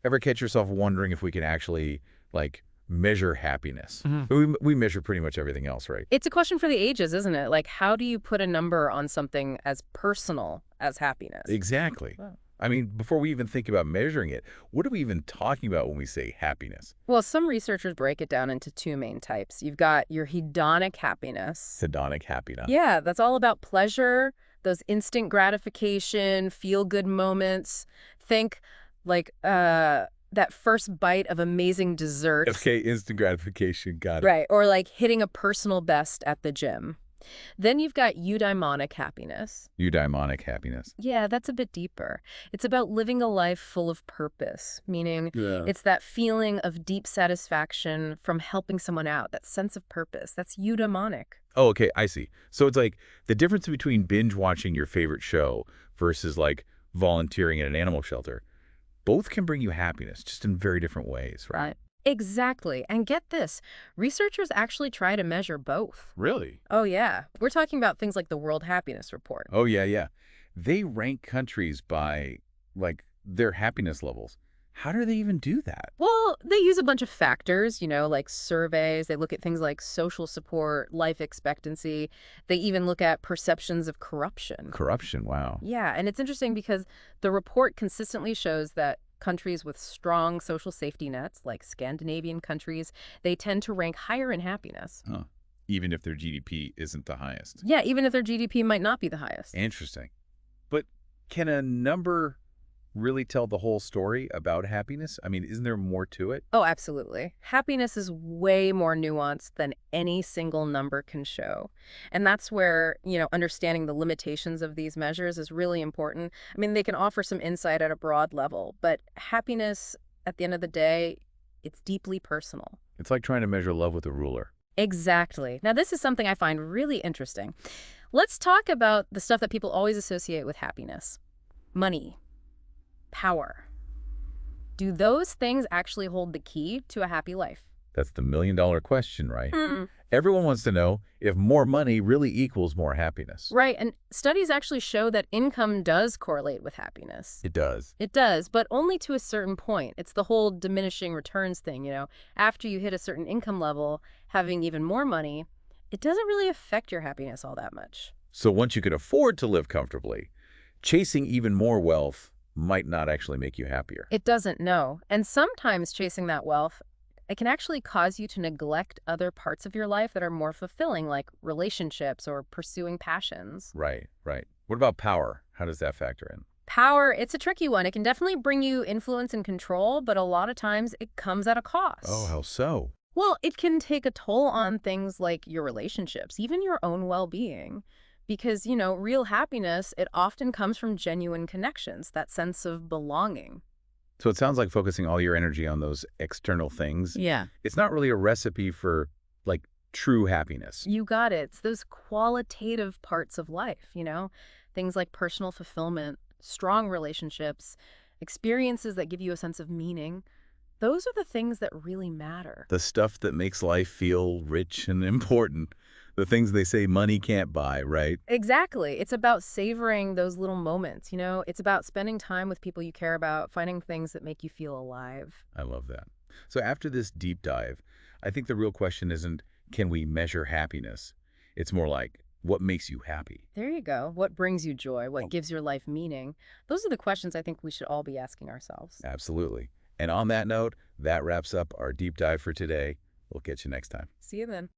Ever catch yourself wondering if we can actually, like, measure happiness? Hmm. We measure pretty much everything else, right? It's a question for the ages, isn't it? Like, how do you put a number on something as personal as happiness? Exactly. Wow. I mean, before we even think about measuring it, what are we even talking about when we say happiness? Well, some researchers break it down into two main types. You've got your hedonic happiness. Hedonic happiness. Yeah, that's all about pleasure, those instant gratification, feel-good moments. Think like that first bite of amazing dessert. Okay, instant gratification, got it. Right, or like hitting a personal best at the gym. Then you've got eudaimonic happiness. Eudaimonic happiness. Yeah, that's a bit deeper. It's about living a life full of purpose, meaning Yeah. it's that feeling of deep satisfaction from helping someone out, that sense of purpose. That's eudaimonic. Oh, okay, I see. So it's like the difference between binge watching your favorite show versus like volunteering at an animal shelter. Both can bring you happiness, just in very different ways, right? Exactly. And get this, researchers actually try to measure both. Really? Oh, yeah. We're talking about things like the World Happiness Report. Oh, yeah, yeah. They rank countries by, like, their happiness levels. How do they even do that? Well, they use a bunch of factors, like surveys. They look at things like social support, life expectancy. They even look at perceptions of corruption. Corruption, wow. Yeah, and it's interesting because the report consistently shows that countries with strong social safety nets, like Scandinavian countries, they tend to rank higher in happiness. Huh. Even if their GDP isn't the highest. Yeah, even if their GDP might not be the highest. Interesting. But can a number really tell the whole story about happiness? I mean, isn't there more to it? Oh, absolutely. Happiness is way more nuanced than any single number can show. And that's where, understanding the limitations of these measures is really important. I mean, they can offer some insight at a broad level, but happiness, at the end of the day, it's deeply personal. It's like trying to measure love with a ruler. Exactly. Now, this is something I find really interesting. Let's talk about the stuff that people always associate with happiness. Money. Power. Do those things actually hold the key to a happy life? That's the million-dollar question, right? Mm. Everyone wants to know if more money really equals more happiness. Right, and studies actually show that income does correlate with happiness. It does. It does, but only to a certain point. It's the whole diminishing returns thing, After you hit a certain income level, having even more money, it doesn't really affect your happiness all that much. So once you can afford to live comfortably, chasing even more wealth might not actually make you happier. It doesn't, no. And sometimes chasing that wealth, it can actually cause you to neglect other parts of your life that are more fulfilling, like relationships or pursuing passions. Right, right. What about power? How does that factor in? Power, it's a tricky one. It can definitely bring you influence and control, but a lot of times it comes at a cost. Oh, how so? Well, it can take a toll on things like your relationships, even your own well-being. Because, real happiness, it often comes from genuine connections, that sense of belonging. So it sounds like focusing all your energy on those external things. Yeah. It's not really a recipe for, like, true happiness. You got it. It's those qualitative parts of life, Things like personal fulfillment, strong relationships, experiences that give you a sense of meaning. Those are the things that really matter. The stuff that makes life feel rich and important. The things they say money can't buy, right? Exactly. It's about savoring those little moments, It's about spending time with people you care about, finding things that make you feel alive. I love that. So after this deep dive, I think the real question isn't, can we measure happiness? It's more like, what makes you happy? There you go. What brings you joy? What gives your life meaning? Those are the questions I think we should all be asking ourselves. Absolutely. And on that note, that wraps up our deep dive for today. We'll catch you next time. See you then.